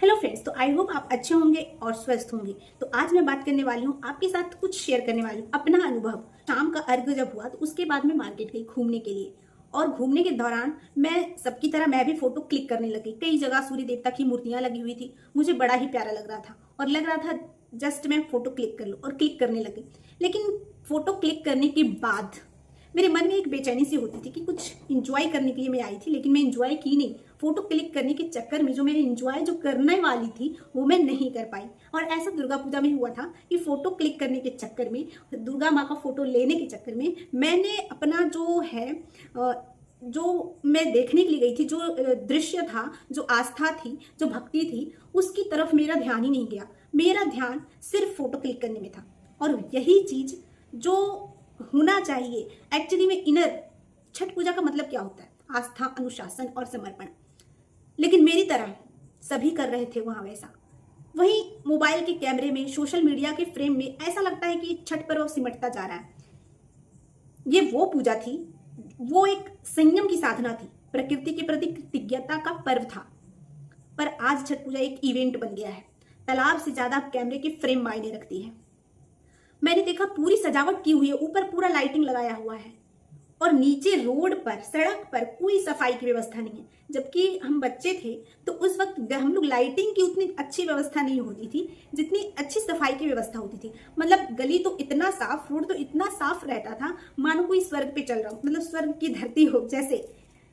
Hello friends, तो I hope आप अच्छे होंगे और स्वस्थ होंगे। तो आज मैं बात करने वाली हूँ, आपके साथ कुछ शेयर करने वाली हूँ अपना अनुभव। शाम का अर्घ जब हुआ तो उसके बाद मैं मार्केट गई घूमने के लिए, और घूमने के दौरान मैं सबकी तरह मैं भी फोटो क्लिक करने लगी। कई जगह सूर्य देवता की मूर्तियां लगी हुई थी, मुझे बड़ा ही प्यारा लग रहा था और लग रहा था जस्ट मैं फोटो क्लिक कर लूँ, और क्लिक करने लगी। लेकिन फोटो क्लिक करने के बाद मेरे मन में एक बेचैनी सी होती थी कि कुछ इंजॉय करने के लिए मैं आई थी, लेकिन मैं इंजॉय की नहीं। फोटो क्लिक करने के चक्कर में जो मेरे इंजॉय जो करने वाली थी वो मैं नहीं कर पाई। और ऐसा दुर्गा पूजा में हुआ था कि फोटो क्लिक करने के चक्कर में, दुर्गा माँ का फोटो लेने के चक्कर में, मैंने अपना जो है जो मैं देखने के लिए गई थी, जो दृश्य था, जो आस्था थी, जो भक्ति थी, उसकी तरफ मेरा ध्यान ही नहीं गया। मेरा ध्यान सिर्फ फोटो क्लिक करने में था। और यही चीज जो होना चाहिए एक्चुअली में इनर। छठ पूजा का मतलब क्या होता है? आस्था, अनुशासन और समर्पण। लेकिन मेरी तरह सभी कर रहे थे वहां वैसा। वहीं मोबाइल के कैमरे में, सोशल मीडिया के फ्रेम में ऐसा लगता है कि छठ पर्व सिमटता जा रहा है। ये वो पूजा थी, वो एक संयम की साधना थी, प्रकृति के प्रति कृतज्ञता का पर्व था। पर आज छठ पूजा एक इवेंट बन गया है। तालाब से ज्यादा कैमरे के फ्रेम मायने रखती है। मैंने देखा पूरी सजावट की हुई है, ऊपर पूरा लाइटिंग लगाया हुआ है, और नीचे रोड पर, सड़क पर कोई सफाई की व्यवस्था नहीं है। जबकि हम बच्चे थे तो उस वक्त हम लोग लाइटिंग की उतनी अच्छी व्यवस्था नहीं होती थी जितनी अच्छी सफाई की व्यवस्था होती थी। मतलब गली तो इतना साफ, रोड तो इतना साफ रहता था मानो कोई स्वर्ग पे चल रहा हो, मतलब स्वर्ग की धरती हो जैसे।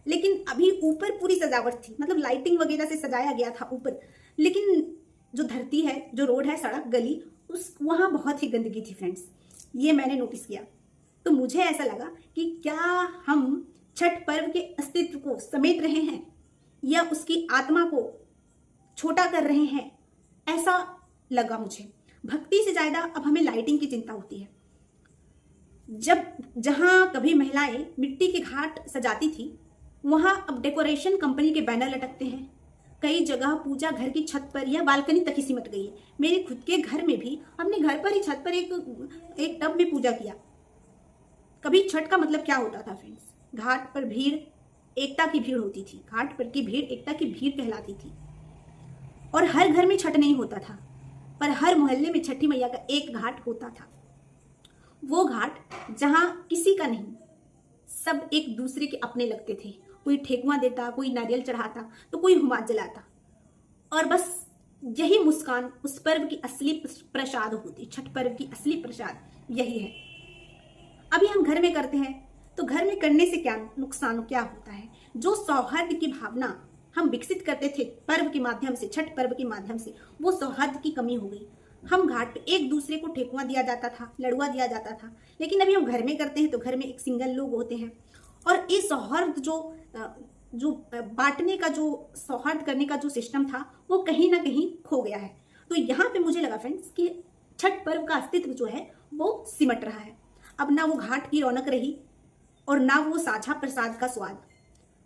लेकिन अभी ऊपर पूरी सजावट थी, मतलब लाइटिंग वगैरह से सजाया गया था ऊपर, लेकिन जो धरती है, जो रोड है, सड़क, गली, उस वहां बहुत ही गंदगी थी फ्रेंड्स। ये मैंने नोटिस किया। तो मुझे ऐसा लगा कि क्या हम छठ पर्व के अस्तित्व को समेट रहे हैं या उसकी आत्मा को छोटा कर रहे हैं, ऐसा लगा मुझे। भक्ति से ज्यादा अब हमें लाइटिंग की चिंता होती है। जहां कभी महिलाएं मिट्टी के घाट सजाती थी, वहां अब डेकोरेशन कंपनी के बैनर लटकते हैं। कई जगह पूजा घर की छत पर या बालकनी तक ही सिमट गई है। मेरे खुद के घर में भी हमने घर पर ही छत पर एक टब में पूजा किया। कभी छठ का मतलब क्या होता था फ्रेंड्स? घाट पर भीड़, एकता की भीड़ होती थी। घाट पर की भीड़ एकता की भीड़ कहलाती थी। और हर घर में छठ नहीं होता था, पर हर मोहल्ले में छठी मैया का एक घाट होता था। वो घाट जहां किसी का नहीं, सब एक दूसरे के अपने लगते थे। कोई ठेकुआ देता, कोई नारियल चढ़ाता, तो कोई हुमाद जलाता। और बस यही मुस्कान उस पर्व की असली प्रसाद होती। छठ पर्व की असली प्रसाद यही है। अभी हम घर में करते हैं तो घर में करने से क्या नुकसान, क्या होता है? जो सौहार्द की भावना हम विकसित करते थे पर्व के माध्यम से, छठ पर्व के माध्यम से, वो सौहार्द की कमी हो गई। हम घाट पे एक दूसरे को ठेकुआ दिया जाता था, लड़ुआ दिया जाता था, लेकिन अभी हम घर में करते हैं तो घर में एक सिंगल लोग होते हैं। और ये सौहार्द जो बांटने का, जो सौहार्द करने का जो सिस्टम था, वो कहीं ना कहीं खो गया है। तो यहाँ पे मुझे लगा फ्रेंड्स कि छठ पर्व का अस्तित्व जो है वो सिमट रहा है। अब ना वो घाट की रौनक रही और ना वो साझा प्रसाद का स्वाद।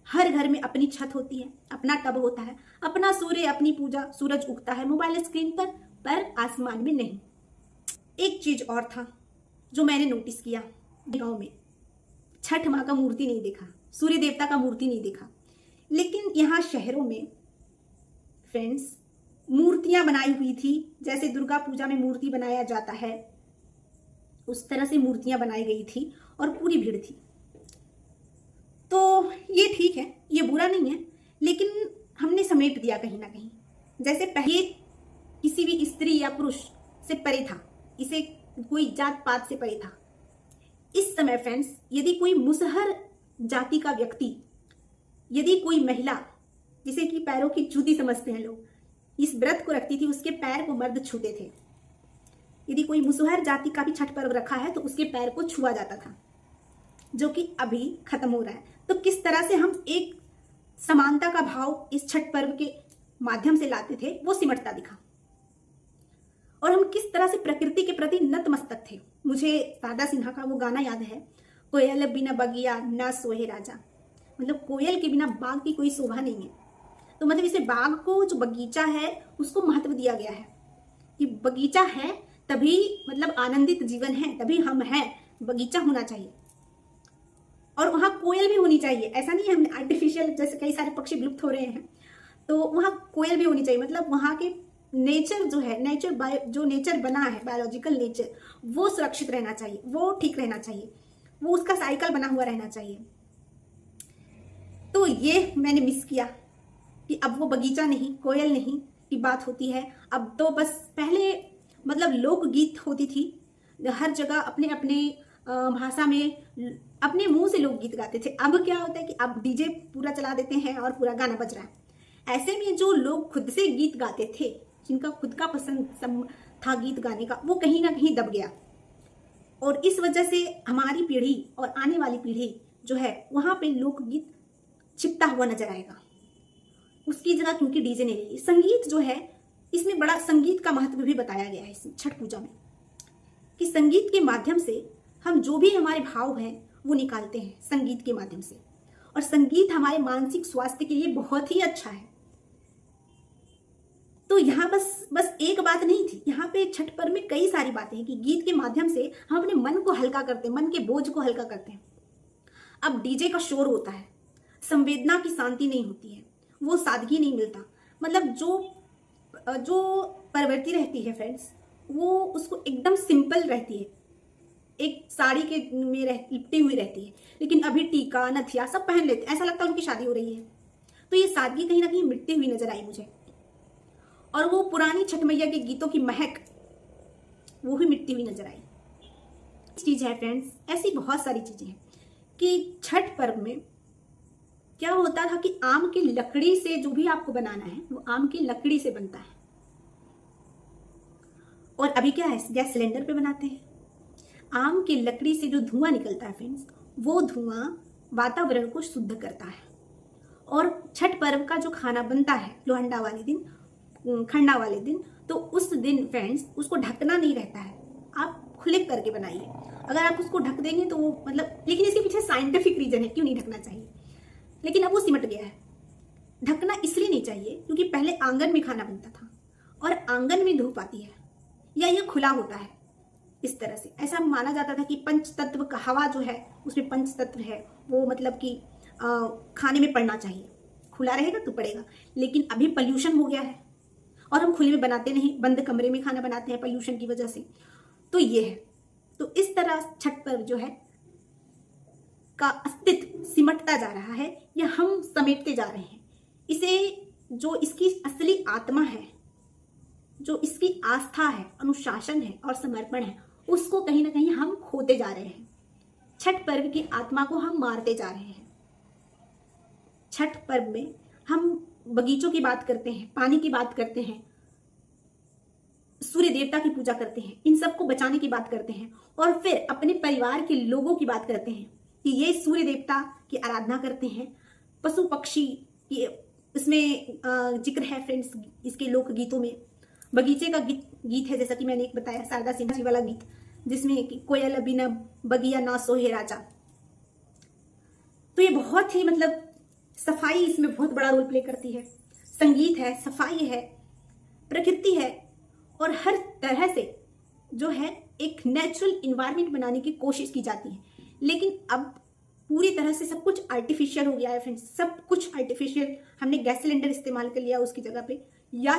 हर घर में अपनी छत होती है, अपना टब होता है, अपना सूर्य, अपनी पूजा। सूरज उगता है मोबाइल स्क्रीन पर आसमान में नहीं। एक चीज और था जो मैंने नोटिस किया, गांव में छठ माँ का मूर्ति नहीं देखा, सूर्य देवता का मूर्ति नहीं देखा। लेकिन यहाँ शहरों में फ्रेंड्स मूर्तियां बनाई हुई थी। जैसे दुर्गा पूजा में मूर्ति बनाया जाता है, उस तरह से मूर्तियां बनाई गई थी और पूरी भीड़ थी। तो ये ठीक है, ये बुरा नहीं है, लेकिन हमने समेट दिया कहीं ना कहीं। जैसे पहले किसी भी स्त्री या पुरुष से परे था, इसे कोई जात पात से परे था। इस समय फ्रेंड्स यदि कोई मुसहर जाति का व्यक्ति, यदि कोई महिला, जिसे कि पैरों की जूती समझते हैं लोग, इस व्रत को रखती थी, उसके पैर को मर्द छूते थे। यदि कोई मुसहर जाति का भी छठ पर्व रखा है तो उसके पैर को छुआ जाता था, जो कि अभी खत्म हो रहा है। तो किस तरह से हम एक समानता का भाव इस छठ पर्व के माध्यम से लाते थे, वो सिमटता दिखा। और हम किस तरह से प्रकृति के प्रति नतमस्तक थे। मुझे शारदा सिन्हा का वो गाना याद है, कोयल बिना बगिया ना सोहे राजा। मतलब कोयल के बिना बाग की कोई शोभा नहीं है। तो मतलब इसे बाग को, जो बगीचा है, उसको महत्व दिया गया है कि बगीचा है तभी मतलब आनंदित जीवन है, तभी हम हैं। बगीचा होना चाहिए और वहां कोयल भी होनी चाहिए। ऐसा नहीं है हमने आर्टिफिशियल, जैसे कई सारे पक्षी विलुप्त हो रहे हैं तो वहाँ कोयल भी होनी चाहिए, मतलब वहाँ के नेचर जो है, जो नेचर बना है, बायोलॉजिकल नेचर, वो सुरक्षित रहना चाहिए, वो ठीक रहना चाहिए, वो उसका साइकिल बना हुआ रहना चाहिए। तो ये मैंने मिस किया कि अब वो बगीचा नहीं, कोयल नहीं की बात होती है। अब तो बस पहले मतलब लोकगीत होती थी, हर जगह अपने अपने भाषा में अपने मुंह से लोकगीत गाते थे। अब क्या होता है कि अब डीजे पूरा चला देते हैं और पूरा गाना बज रहा है। ऐसे में जो लोग खुद से गीत गाते थे, जिनका खुद का पसंद था गीत गाने का, वो कहीं ना कहीं दब गया। और इस वजह से हमारी पीढ़ी और आने वाली पीढ़ी जो है, वहां पे लोकगीत छिपता हुआ नजर आएगा। उसकी जगह क्योंकि डीजे ने ले ली। संगीत जो है, इसमें बड़ा संगीत का महत्व भी बताया गया है इस छठ पूजा में, कि संगीत के माध्यम से हम जो भी हमारे भाव हैं वो निकालते हैं संगीत के माध्यम से। और संगीत हमारे मानसिक स्वास्थ्य के लिए बहुत ही अच्छा है। तो यहाँ बस एक बात नहीं थी, यहाँ पे छठ पर्व में कई सारी बातें हैं कि गीत के माध्यम से हम अपने मन को हल्का करते हैं, मन के बोझ को हल्का करते हैं। अब डीजे का शोर होता है, संवेदना की शांति नहीं होती है, वो सादगी नहीं मिलता। मतलब जो प्रवृत्ति रहती है फ्रेंड्स, वो उसको एकदम सिंपल रहती है, एक साड़ी के में लिपटी हुई रहती है। लेकिन अभी टीका नथिया सब पहन लेते, ऐसा लगता है उनकी शादी हो रही है। तो ये सादगी कहीं ना कहीं मिटती हुई नजर आई मुझे। और वो पुरानी छठ मैया के गीतों की महक, वो भी मिटती हुई नजर आई। चीज है फ्रेंड्स, ऐसी बहुत सारी चीजें हैं कि छठ पर्व में क्या होता था कि आम की लकड़ी से जो भी आपको बनाना है वो आम की लकड़ी से बनता है। और अभी क्या है, गैस सिलेंडर पे बनाते हैं। आम की लकड़ी से जो धुआं निकलता है फ्रेंड्स, वो धुआं वातावरण को शुद्ध करता है। और छठ पर्व का जो खाना बनता है लोहंडा वाले दिन, खंडा वाले दिन, तो उस दिन फ्रेंड्स उसको ढकना नहीं रहता है, आप खुले करके बनाइए। अगर आप उसको ढक देंगे तो वो मतलब, लेकिन इसके पीछे साइंटिफिक रीजन है क्यों नहीं ढकना चाहिए, लेकिन अब वो सिमट गया है। ढकना इसलिए नहीं चाहिए क्योंकि पहले आंगन में खाना बनता था और आंगन में धूप आती है या ये खुला होता है। इस तरह से ऐसा माना जाता था कि पंच तत्व का हवा जो है उसमें पंच तत्व है, वो मतलब कि खाने में पड़ना चाहिए, खुला रहेगा तो पड़ेगा। लेकिन अभी पॉल्यूशन हो गया है और हम खुले में बनाते नहीं, बंद कमरे में खाना बनाते हैं पॉल्यूशन की वजह से। तो ये है, तो इस तरह छठ पर्व जो है का अस्तित्व सिमटता जा रहा है या हम समेटते जा रहे हैं इसे। जो इसकी असली आत्मा है, जो इसकी आस्था है, अनुशासन है और समर्पण है, उसको कहीं ना कहीं हम खोते जा रहे हैं। छठ पर्व की आत्मा को हम मारते जा रहे हैं। छठ पर्व में हम बगीचों की बात करते हैं, पानी की बात करते हैं, सूर्य देवता की पूजा करते हैं, इन सबको बचाने की बात करते हैं, और फिर अपने परिवार के लोगों की बात करते हैं कि ये सूर्य देवता की आराधना करते हैं। पशु पक्षी की इसमें जिक्र है फ्रेंड्स, इसके लोकगीतों में। बगीचे का गीत है, जैसा कि मैंने एक बताया शारदा सिन्हा जी वाला गीत, जिसमें कि कोयल बिना बगिया ना सोहे राजा। तो ये बहुत ही मतलब सफाई इसमें बहुत बड़ा रोल प्ले करती है। संगीत है, सफाई है, प्रकृति है, और हर तरह से जो है एक नेचुरल इन्वायरमेंट बनाने की कोशिश की जाती है। लेकिन अब पूरी तरह से सब कुछ आर्टिफिशियल हो गया है फ्रेंड्स, सब कुछ आर्टिफिशियल। हमने गैस सिलेंडर इस्तेमाल कर लिया उसकी जगह पे, या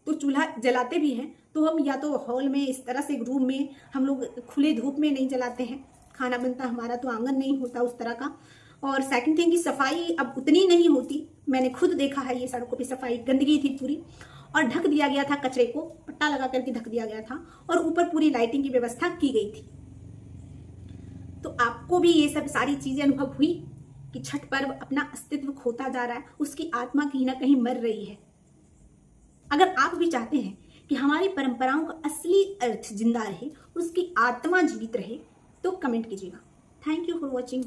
तो चूल्हा जलाते भी हैं तो हम या तो हॉल में इस तरह से रूम में, हम लोग खुले धूप में नहीं जलाते हैं, खाना बनता हमारा तो आंगन नहीं होता उस तरह का। और सेकंड थिंग की सफाई अब उतनी नहीं होती, मैंने खुद देखा है ये सड़कों पे सफाई, गंदगी थी पूरी, और ढक दिया गया था कचरे को, पट्टा लगा करके ढक दिया गया था, और ऊपर पूरी लाइटिंग की व्यवस्था की गई थी। तो आपको भी ये सब सारी चीजें अनुभव हुई कि छठ पर्व अपना अस्तित्व खोता जा रहा है, उसकी आत्मा कहीं ना कहीं मर रही है। अगर आप भी चाहते हैं कि हमारी परंपराओं का असली अर्थ जिंदा रहे, उसकी आत्मा जीवित रहे, तो कमेंट कीजिएगा। Thank you for watching.